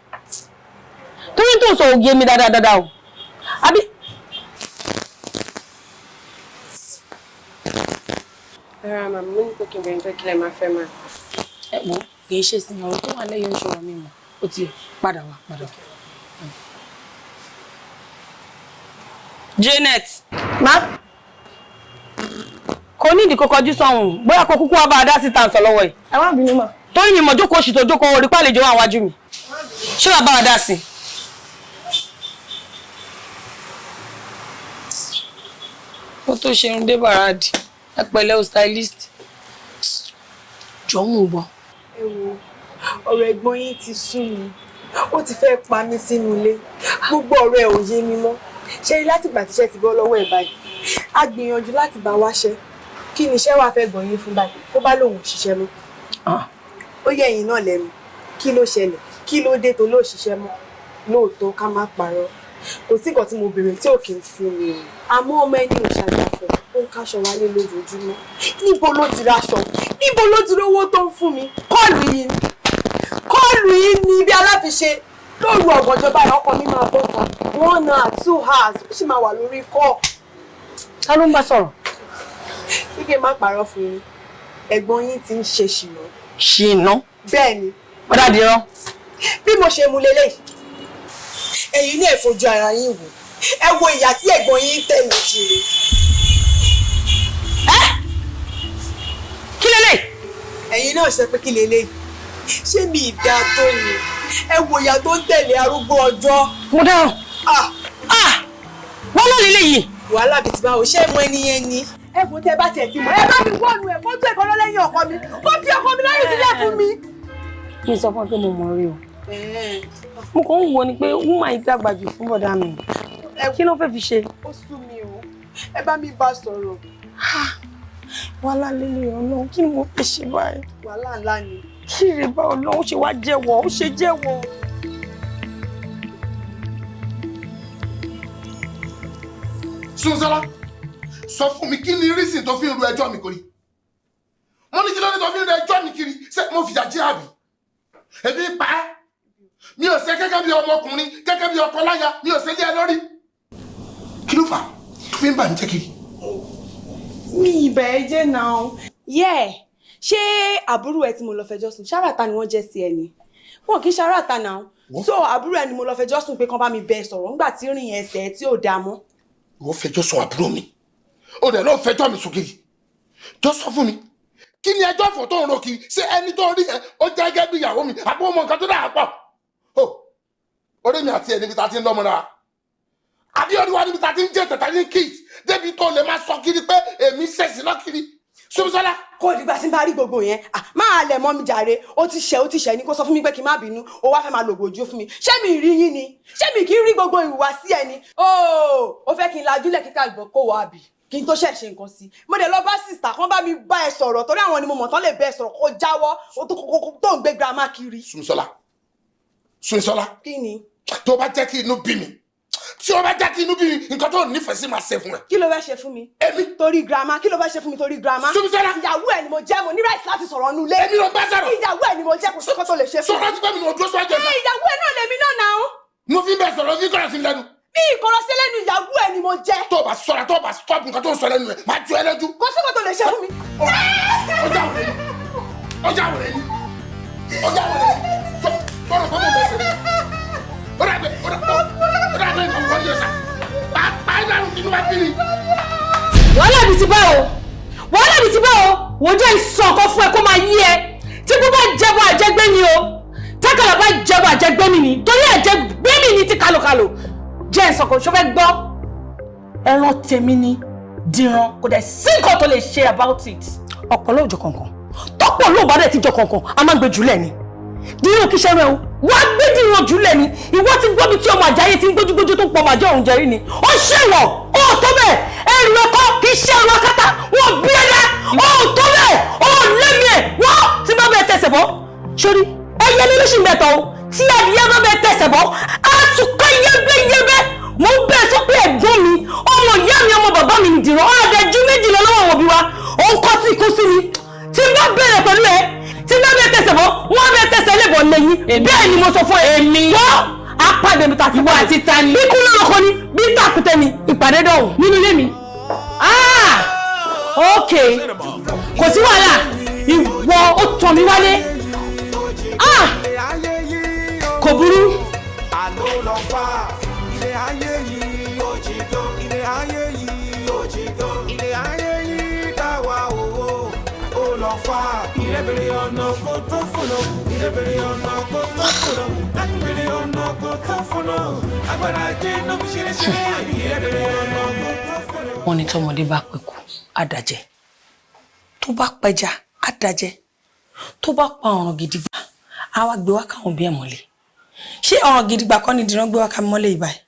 Torí tó ń sọ òye mi dáadáa o. Àbí. Màmá mo ní pé kí n bẹ̀rẹ̀ pé kí lẹ máa fẹ́ máa. Ẹ wo kì í ṣe sí ọ̀rọ̀ tó wà lẹ́yìn oṣù mi mọ̀. Ó ti padà wá. Janet. Ma. Kò ní ìdí kó kọjú sọ́hùn. Bóyá kó kúkú wá bá a dá síta ń sọ lọ́wọ́ ẹ̀. Ẹ wá bínú mà. Torí mi mọ̀ jókòó oṣù tó jókòó orí pàlejò wà wájú mi. Ṣé wàá bá a dá sí? Ó tó ṣe ń dé bàrádì. Ẹ pẹ̀lẹ́ o stylist. Jọ̀ọ́ mú gbọ́. Ẹ wo, ọ̀rọ̀ ẹ̀gbọ́n yín ti sú mi. Ó ti fẹ́ pa mí sínú ilé. Gbogbo ọ̀rọ̀ ẹ̀ ò yé mi mọ́. Ṣé rí látìgbà tíṣẹ́ ti bọ́ lọ́wọ́ ẹ̀ báyìí? A gbìyànjú láti bá wáṣẹ́. Kí ni iṣẹ́ wàá fẹ́ gbọ̀n yín fún báyìí? Kó bá lòun ṣiṣẹ́ mọ́. Ó yẹ ẹ̀yin náà lẹ́nu. Kí ló ṣẹlẹ̀? Kí ló dé tó lóò ṣiṣẹ́ mọ́? Lóòótọ́ ká má parọ́. Kò sí nǹkan tí mo béèrè tí ò kí ń fún mi. Àmọ́ ọmọ ẹni ò ṣàgbàfọ̀. Ó ń káṣọ wálé lójoojúmọ́. Níbo ló ti raṣọ? Níbo ló ti rówó tó ń fún mi? Kọ́ọ̀lù yìí ni. Kọ́ọ̀lù yìí ni bí aláfiṣe. Lóru ọ̀gànjọ́ báyìí ọkọ mi máa bọ́ kan 1 hour 2 hours ó sì máa wà lórí kọ́. Ta ló ń bá sọ̀rọ̀? Kíkẹ́ má parọ́ fún yín. Ẹ̀gbọ́n yín ti ń ṣe ṣìnà. Ṣìnà? Bẹ́ẹ̀ ni. Bọ́dà dìran. Bí mo ṣe mú lélẹ̀. Ẹ̀yin náà fojú ara yín wò. Ẹ wo ìyà tí ẹ̀gbọ́n yín tẹ̀lé kiri. Kí lélẹ̀? Ẹ̀yin náà ṣe pé kí lélẹ̀. Ṣé mi ìdá tó ni? Ẹ wo ìyà tó ń tẹ̀lé arúgbó ọjọ́. Mo dáhùn. Wọ́n lọ lélẹ̀ yìí. Wàhálà bìí ti bá o ṣé mọ ẹni yẹn ni. Ẹ kò tẹ bá tiẹ̀ ti mọ̀. Ẹ bá mi wọ́ọ̀nù ẹ̀ kó tó ẹ̀kọ́ lọ lẹ́yìn ọkọ mi. Kó fi ọkọ mi lẹ́yìn sílẹ̀ fún mi. Mi sọ fún ẹ pé mo mọ̀ rí o. Mo kàn ń wo ni pé woman yìí dàgbà jù fún bọ̀dá mi. Kí ló fẹ́ fi ṣe? Ó sú mi o. Ẹ bá mi bá sọ̀rọ̀. Wàhálà lélẹ̀ Ọlọ́run kí ni mo fẹ́ ṣe báyìí? Wàhálà ńlá ni. Kí rè bá Ọlọ́run ṣe wá jẹ́wọ́? Ó ṣe jẹ́wọ́. Súnmọ́sọ́lá, sọ fún mi kí ni reason tó fi ń ru ẹjọ́ mi kiri? Mo ní kí ló dé tó fi ń ru ẹjọ́ mi kiri? Ṣé mo fìyà jẹ àbí? Ebi pa ẹ́. Mi ò ṣe gẹ́gẹ́ bí ọmọkùnrin, gẹ́gẹ́ bí ọkọ láya, mi ò ṣe lé ẹ lórí. Kí ló fà á? Tó fi ń bà mí jẹ́ kiri. Mi ìbẹ̀ ẹ jẹ́ náà. Ṣé àbúrò ẹ tí mo lọ fẹjọ́ sùn ṣáràtà ni wọ́n jẹ́ sí ẹ ni? Wọn kì í ṣáràtà náà. So àbúrò ẹ ni mo lọ fẹjọ́ sùn pé kán bá mi bẹ sọ̀rọ̀ nígbà tí rìn ẹsẹ̀ tí ò dáa mọ́. Ìwọ fẹjọ́ sùn àbúrò mi. Ó dẹ̀ náà fẹjọ́ mi sùn kiri. Jọ sọ fún mi. Kí ni ẹjọ́ fò tó ń ro kiri? Ṣé ẹni tó rí yẹn ó jẹ́ gẹ́gẹ́ bí ìyàwó mi? Àbó ọmọ nǹkan tó dáa pọ̀. Orí mi àti ẹ̀ níbi ta ti ń lọ́mọ náà. Àbí ọdún wa níbi ta ti ń jẹ́ tẹ̀tà ní kids. Débi tó lè máa sọ kiri pé èmi ṣẹ̀sì lọ kiri. Súnmọ́sọ́lá. Kò dìgbà tí n bá rí gbogbo yẹn. Máa lẹ̀ mọ́ mi jàre. Ó ti ṣẹ̀ ní kó sọ fún mi pé kí n má bínú. Ó wá fẹ́ máa lògbò ojú fún mi. Ṣé mi rí yín ni? Ṣé mi kì í rí gbogbo ìhùwàsí ẹ ni? Ó fẹ́ kí n lajúlẹ̀ kíkà ìbọn kó wá bì. Kí n tó ṣe nǹkan sí. Mo dẹ̀ lọ bá sìstà kan bá mi bá ẹ sọ̀rọ̀ torí àwọn ni mo mọ̀ tán lè bẹ ẹ sọ̀rọ̀ kó jáwọ́ tó ń gbé girama kiri. Súnmọ́sọ́lá. Kí ni? Tó bá jẹ́ kí inú bí mi. Tí o bá jẹ́ kí inú bí mi, nǹkan tó nífẹ̀ẹ́ sí máa ṣe fún ẹ. Kí ló fẹ́ ṣe fún mi? Èmi. Torí girama. Kí ló fẹ́ ṣe fún mi torí girama? Súnmọ́sọ́lá. Ìyàwó ẹ ni mo jẹ́, mo ní right láti sọ̀rọ̀ nù lé. Èmi ló bá sọ̀rọ̀. Ìyàwó ẹ ni mo jẹ́, kò sí nǹkan tó lè ṣe fún mi. Sọ̀rọ̀ ti pẹ́ mi ní ojú ọ̀ṣọ́ àjẹsà. Ìyàwó ẹ náà lèmi náà náà. Mo fi ń bẹ sọ̀rọ̀ ní kọ́ra sí lẹ́nu. Bí ìkọ̀rọ̀ sí lẹ́nu ìyàwó ẹ ni mo jẹ́. Tó o bá sọ̀rọ̀ tó o bá stop nǹkan tó ń sọ lẹ́nu ẹ̀ máa ju ẹ lójú. Kò sí nǹkan tó lè ṣe fún mi. Ọjà wẹ̀rẹ̀ ni. Ọjà wẹ̀rẹ̀ ni. Ọjà wẹ̀rẹ̀ ni. Sọ̀rọ̀ fún mi bẹ́ẹ̀ sẹ́yìn. Ó dàgbé nǹkan wọ́n yẹ sá. Pàápàá ìlànà ìdínú wa bí ni. Wàhálà mi ti bá o. Wàhálà mi ti bá o. Wò jẹ́ ìsọ̀kan fún ẹ kó máa yí ẹ. Tí kò bá jẹ́bọ̀ àjẹgbé ni o. Tákàlà bá jẹ́bọ̀ àjẹgbé mi ni. Torí àjẹgbé mi ni ti kálokàlò. Jẹ́ ìsọ̀kan ṣó fẹ́ gbọ́. Ẹran tèmi ni dìran kò dẹ̀ sí nǹkan tó lè ṣe about it. Ọ̀pọ̀lọ́ òjò kankan. Tọ́pọ̀ ló bá dẹ̀ ti jọ kankan, a máa ń gbé jùlẹ̀ ni. Dìran kí ṣẹ́rẹ́ o. Wá gbé dìran jùlẹ̀ ni. Ìwọ ti gbọ́ mi tí ọmọ àjáyé ti ń gbójúgbójú tó ń pọ̀ màjọ́ òun jẹ́rí ni. Ó ṣèwọ̀, ó tó bẹ̀. Ẹrù ẹ̀kọ́ kì í ṣe ẹrù akátá. Wọ́n bí ẹ̀dá. Ó tó bẹ̀. Ó lẹ́mí ẹ̀. Wọ́n ti bá bẹ̀ tẹ̀sẹ̀ bọ́. Sórí, ẹyẹ ní lóṣù mẹ́tọ̀ o. Tí adìyẹ bá bẹ̀ tẹ̀sẹ̀ bọ́, á tún ká yẹ́bẹ́yẹ́bẹ́. Mo ń bẹ́ẹ̀ sọ pé ẹ̀gbọ́n mi, ọmọ ìyá mi, ọmọ bàbá mi nìdìrọ̀. Ọ̀dẹ̀jú méjì lọ lọ́wọ́ àwọn òbí wa. Òun kọ́ tí kú sí mi. Tí bá bẹ̀rẹ̀ pẹ̀lú ẹ, tí bá bẹ̀ tẹ̀sẹ̀ bọ́, wọ́n bẹ̀ tẹ̀sẹ̀ lébọ̀ lẹ́yìn. Bẹ́ẹ̀ ni mo sọ fún ẹ. Wọ́n apàdé mi tàbí wọ́n àti ta ni. Ikú lọ́lọ́kọ ni, bí tàkùtẹ̀ ni, ìpàdé dọ̀hùn nínú ilé mi. Ok, kò sí wàhálà, ìwọ ó tàn mí wálé. Kò burú. Ilé ayé yìí ó jí gan. Ilé ayé yìí ó jí gan. Ilé ayé yìí táwa owó ó lọ fà. Ilé bèrè ọ̀nà kó tó fònà. Ilé bèrè ọ̀nà kó tó fònà. Láti bèrè ọ̀nà kó tó fònà. Agbára ajé náà fi ṣeré ṣeré. Ilé bèrè ọ̀nà kó tó fònà. Wọ́n ní tọmọdé bá pẹ̀kú, àdàjẹ́. tó bá pẹja á dájẹ́ tó bá pa ọ̀ràn gidigba á wá gbé wá káwọn bí ẹ̀ mọ́lẹ̀ ṣé ọ̀ràn gidigba kọ́ ni dìran gbé wá ká mọ́lẹ̀ ìbáyìí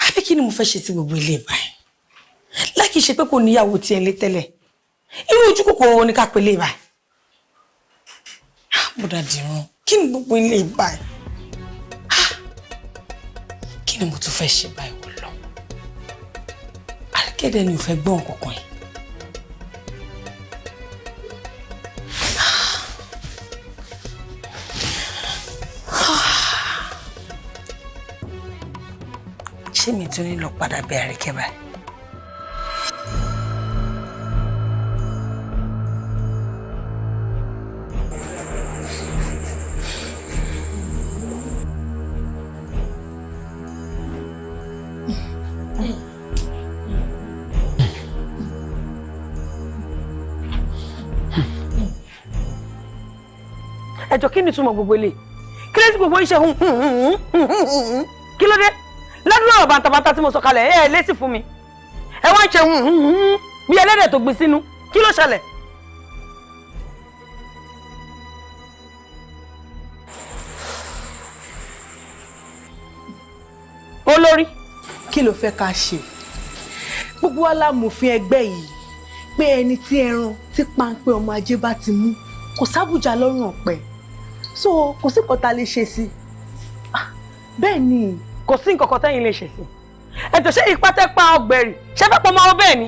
àbí kí ni mo fẹ́ ṣe sí gbogbo ilé ìbáyìí láì kí ṣe pé kò níyàwó tiẹ̀ lé tẹ́lẹ̀ irú ojú kòkòrò ni ká pè lé ìbáyìí bọ́dà dìran kí ni gbogbo ilé ìbáyìí kí ni mo tún fẹ́ ṣe báyìí wò lọ àríkẹ́dẹ́ ni ò fẹ́ gbọ́n kankan yìí. ṣé mi tún ní lọ padà bẹ̀ Àríkẹ́ báyìí. ẹjọ́ kí ni túmọ̀ gbogbo ilé kí ló ti gbogbo iṣẹ́ kí ló dé lọ́dún ọ̀rọ̀ bàǹtàbàǹtà tí mo sọ kalẹ̀ ẹ̀ lésì fún mi ẹ wá ń ṣe bí ẹlẹ́dẹ̀ tó gbin sínú kí ló ṣẹlẹ̀. olórí kí ló fẹ́ ká ṣe gbogbo wa la mòfin ẹgbẹ́ yìí pé ẹni tí ẹran tí páńpẹ́ ọmọ ajé bá ti mú kò sábùjá lọ́rùn ọ̀pẹ so kò sí nǹkan tá lè ṣe sí bẹ́ẹ̀ ni kò sí nǹkan kan tẹ́yìn lè ṣe sí ẹ̀jọ̀ ṣé ipá tẹ́ pa ọgbẹ̀rì ṣé fẹ́ pọ̀ máa wọ bẹ́ẹ̀ ni.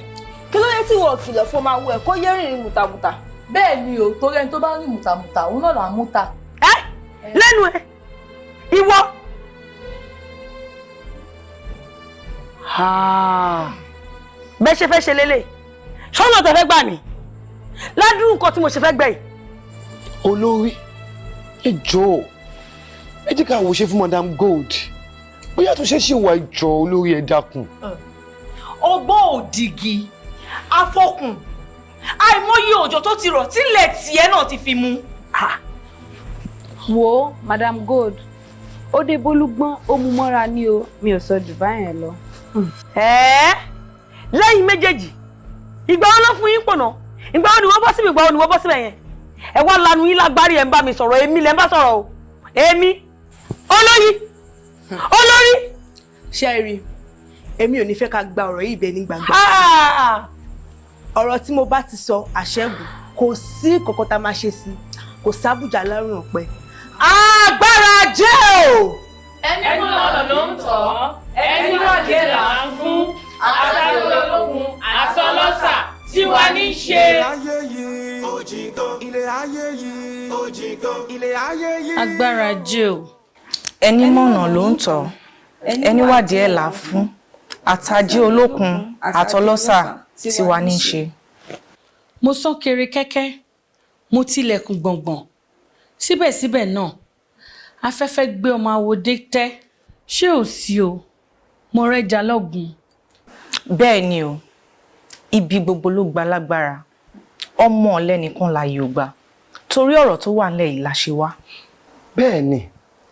kí ló dé tí wọ́n kìlọ̀ fún ọmọ awọ ẹ̀ kó yé rìnrìn mùtàmùtà. bẹ́ẹ̀ ni o torí ẹni tó bá rìn mùtàmùtà òun náà là ń múta. ẹ lẹ́nu ẹ ìwọ. bẹ́ẹ̀ ṣe fẹ́ ṣe lélẹ̀ ṣọ́nà tó fẹ́ gbà ní ládùúgbò nǹkan tí mo ṣe fẹ́ gbẹ̀ yìí. olórí ẹ jọ̀ọ́ ẹ jẹ́ ká wòṣe fún Madam Gold bóyá tó ṣe ṣì wà ìjọ olórí ẹ dákun. ọgbọ́n òdìgí afọkùn àìmọye òjò tó ti rọ̀ tílẹ̀ tiẹ̀ náà ti fi mu. wo Madam Gold ó dé bólúgbọ́n ó mú mọ́ra ní o mi ò sọ Dubai yẹn lọ. lẹ́yìn méjèèjì ìgbà wọn ló fún yín pọ̀nà ìgbà wọn ni wọ́n bọ́ síbi ìgbà wọn ni wọ́n bọ́ síbẹ̀ yẹn ẹ wá lanu yín lágbárí ẹ̀ ń bá mi sọ̀rọ̀ èmi lẹ́ ń bá sọ̀rọ̀ o èmi olórí. ṣe rí èmi ò ní fẹ́ ká gba ọ̀rọ̀ yìí bẹ́ẹ̀ ní gbàgbọ́. ọ̀rọ̀ tí mo bá ti sọ àṣẹ́gun kò sí kankan tá a máa ṣe sí kò sábùjá lọ́rùn ọ̀pẹ. agbára jẹ́ o. ẹni mọ̀nà ló ń tọ́ ẹni wọ́dìí là ń fún àtàrí olókun àtọlọ́sà Tiwa ní í ṣe. agbára jẹ́ o ẹni mọ̀nà ló ń tọ́ ẹni wádìí ẹ̀ là á fún àtàjí olókun àtọlọ́sà Tiwa ní í ṣe. mo sán kéré kẹ́kẹ́ mo tilẹ̀kùn gbọ̀ngbọ̀n síbẹ̀síbẹ̀ náà afẹ́fẹ́ gbé ọmọ àwòdé tẹ́ ṣé ò sí o mo rẹ́jà lọ́gùn. bẹ́ẹ̀ ni o ibi gbogbo ló gba lágbára ọmọ ọ̀lẹ́nìkan láàyè ò gbà torí ọ̀rọ̀ tó wà nílẹ̀ yìí la ṣe wá. bẹ́ẹ̀ ni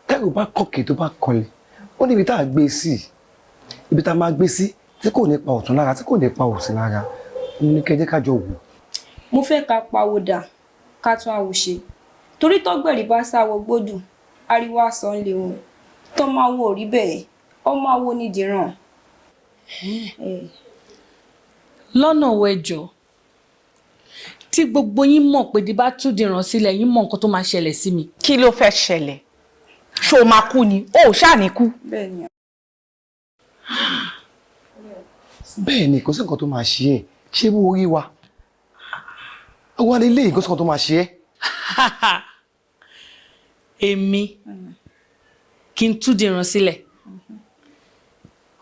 tẹ́rù bá kọ̀kẹ́ tó bá kọlẹ̀ ó níbi tá a gbé sí ibi tá a máa gbé sí tí kò ní pa ọ̀tún lára tí kò ní pa òsì lára ní kẹjẹ́ kájọ wò. mo fẹ́ ká pawódà ká tún àwòṣe torí tọ́gbẹ̀rì bá sáwọ gbódù ariwo àsán lè wọn tó máa wo rí bẹ́ẹ̀ ọmọ awo nídìíràn. lọ́nà wẹjọ tí gbogbo yín mọ̀ pé di bá tún dìran sílẹ̀ yín mọ̀ nǹkan tó máa ṣẹlẹ̀ sí mi. kí ló fẹ́ ṣẹlẹ̀ ṣó máa kú ni ó ṣáà ní kú. bẹ́ẹ̀ ni kò sí nǹkan tó máa ṣe ẹ́ ṣé bó orí wa wà lè léyìn kò sí nǹkan tó máa ṣe ẹ́. èmi kí n tún dìran sílẹ̀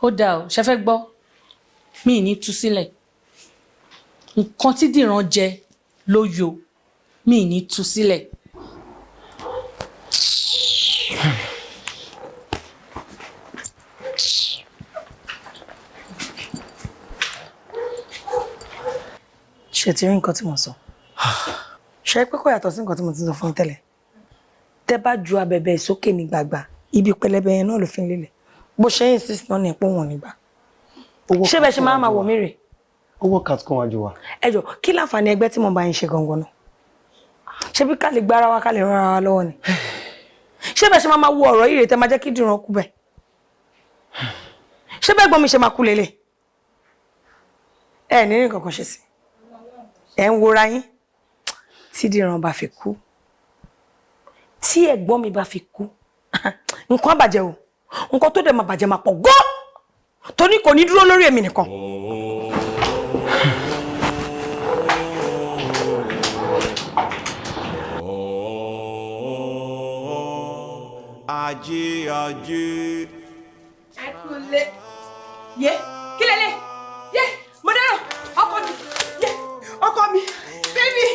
ó dáa o ṣe fẹ́ gbọ́ mi ní tú sílẹ̀ nǹkan tí dìran jẹ ló yọ mi ní tú sílẹ̀. ṣe ti rí nǹkan tí mo sọ ṣe pé kò yàtọ̀ sí nǹkan tí mo ti sọ fún yín tẹ́lẹ̀ tẹ́ bá ju abẹ̀bẹ̀ sókè ní gbàgbà ibi pẹlẹbẹ yẹn náà ló fi ń lélẹ̀ bó ṣe ń insist náà ní ẹ̀pọ̀ wọn nígbà ṣé bẹ́ẹ̀ ṣe máa wọ̀ mí rè workout kan wájú wa. Ẹ jọ̀ọ́, kí láǹfààní ẹgbẹ́ tí mo bá yín ṣe gangan náà? Ṣé bí ká lè gbára wa ká lè ràn ara wa lọ́wọ́ ni? Ṣé bẹ́ẹ̀ ṣe máa wo ọ̀rọ̀ yìí rè tẹ́ máa jẹ́ kí dìran kú bẹ́ẹ̀? Ṣé bẹ́ẹ̀ gbọ́n mi ṣe máa kú lélẹ̀? Ẹ ní nǹkan kan ṣe sí. Ẹ ń wora yín. Tí dìran bá fi kú. Tí ẹ̀gbọ́n mi bá fi kú. Nǹkan bàjẹ́ o. Nǹkan tó dẹ̀ máa bàjẹ́ máa pọ̀ gọ́. Torí kò ní dúró lórí èmi nìkan. Ajé ajé. Ẹ kúlé. Yé, kí lélẹ̀? Yé, mo dáná. Ọkọ mi. Baby,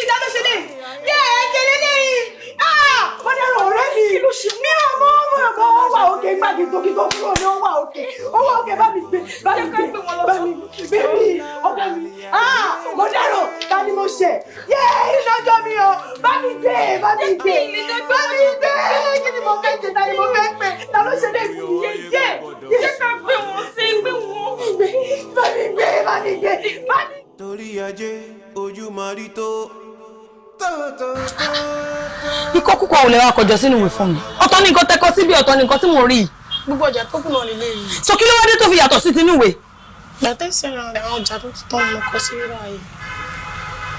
ìdá ló ṣe dé. Yé, ẹ̀jẹ̀ lélẹ̀. Mo dáná ọ̀rẹ́ mi. Kí ló ṣe? Mi ò mọ̀ ó wà òkè gbàgbé tókì tó kúrò ní ó wà òkè. Ó wà òkè bá mi gbé. Baby, ọkọ mi. Mo dáná. Ta ni mo ṣe? Yé, ìṣọ́jọ́ mi o. Bá mi gbé. Kí ni mo fẹ́ jẹ? Ta ni mo fẹ́ pè? Ta ló ṣe dé ìfún mi? Yé. Ṣé ká gbé wọn sí? Gbé wọn. Bá mi gbé. Torí ajé ojú máa rí tó. Ikọ́ kúkọ ò lè wá kọjọ sínú ìwé fún mi. Ọ̀tọ̀ ni nǹkan tẹ́kọ síbi ọ̀tọ̀ ni nǹkan tí mo rí. Gbogbo ọjà tó kù náà nílé yìí. So kí ló wá dé tó fi yàtọ̀ sí tinú ìwé? Gbàtẹ́ ìṣẹ̀ràn rẹ̀ àwọn ọjà tó ti tán mo kọ sí rírà yìí.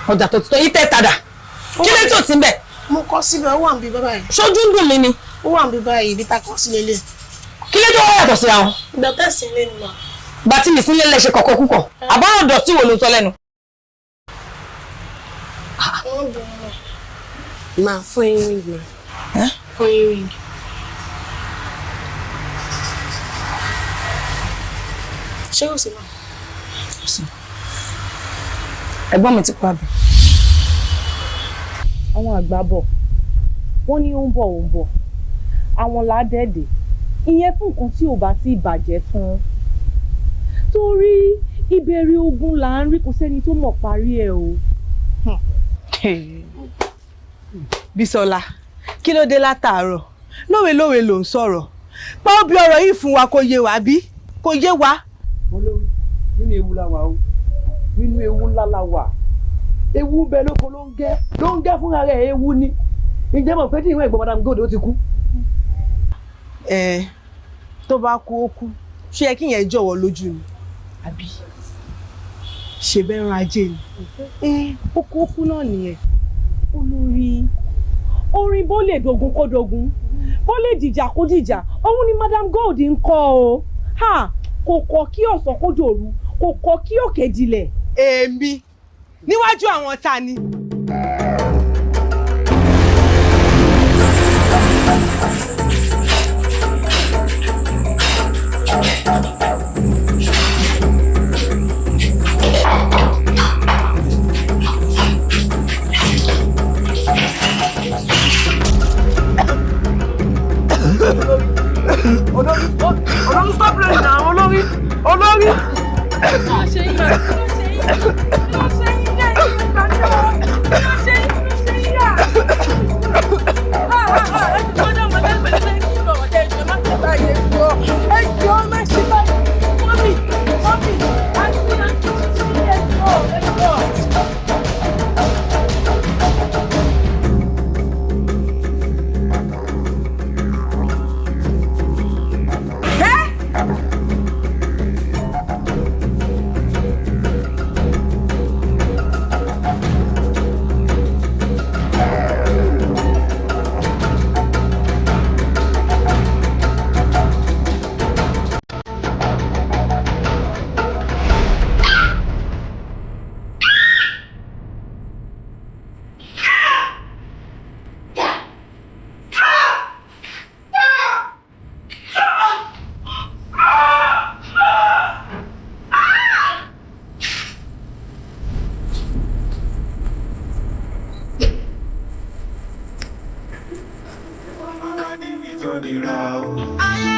Ọjà tó ti tán yìí tẹ́ tàdà. Kí ló tí ò sí ń bẹ̀? Mo kọ síbẹ̀ ó wà ń bí bábà yìí. Ṣojú ń dùn mí ni. Ó wà ń bí báyìí ibi ta kọ sí lélẹ̀. Kí ló tó wá yàtọ̀ síra wọn? Gbàtẹ́ ìṣẹ̀lẹ̀ ni mà. Gbà tí mi sí lélẹ̀ ṣe kọ̀kọ́ kúkọ̀. Àbọ̀rọ̀ dọ̀tí wo ló sọ lẹ́nu? Wọ́n bẹ̀rẹ̀ náà. Máa fún earring ma. Fún earring. Ṣé o sì máa? Ẹ̀gbọ́n mi ti kú àbí. Àwọn àgbà bọ̀ wọ́n ní ó ń bọ̀ àwọn ládẹ́ẹ̀dẹ̀ ìyẹn fún nǹkan tí ò bá ti bàjẹ́ tán torí ìbẹ̀rẹ̀ ogun là ń rí kò sẹ́ni tó mọ̀ parí ẹ̀ o. Bísọ́lá, kí ló dé látàárọ̀? Lówe ló ń sọ̀rọ̀. Pa ó bí ọ̀rọ̀ yìí fún wa kó yé wa bí? Kó yé wa. Olórí, nínú ewu la wà o. Nínú ewu ńlá la wà. Ewu bẹ lóko ló ń gẹ́ fúnra rẹ̀ ewu ni. Ǹjẹ́ mọ̀ pé tí ìwọ̀n ẹ̀gbọ́n Madam Gold ó ti kú? Tó bá kú ó kú. Ṣé yẹ kí yẹn jọ̀wọ́ lójú ni? Àbí? Ṣe bẹ́ràn ajé ni. Ó kú náà nìyẹn. Olórí orin bó lè dogun kó dogun bó lè dìjà kó dìjà òun ni Madam Gold ń kọ o kò kọ kí ọ̀sán kó dòru kò kọ kí òkè dilẹ̀. Èmi níwájú àwọn ta ni. Olórí stop playing now, olórí. Ayé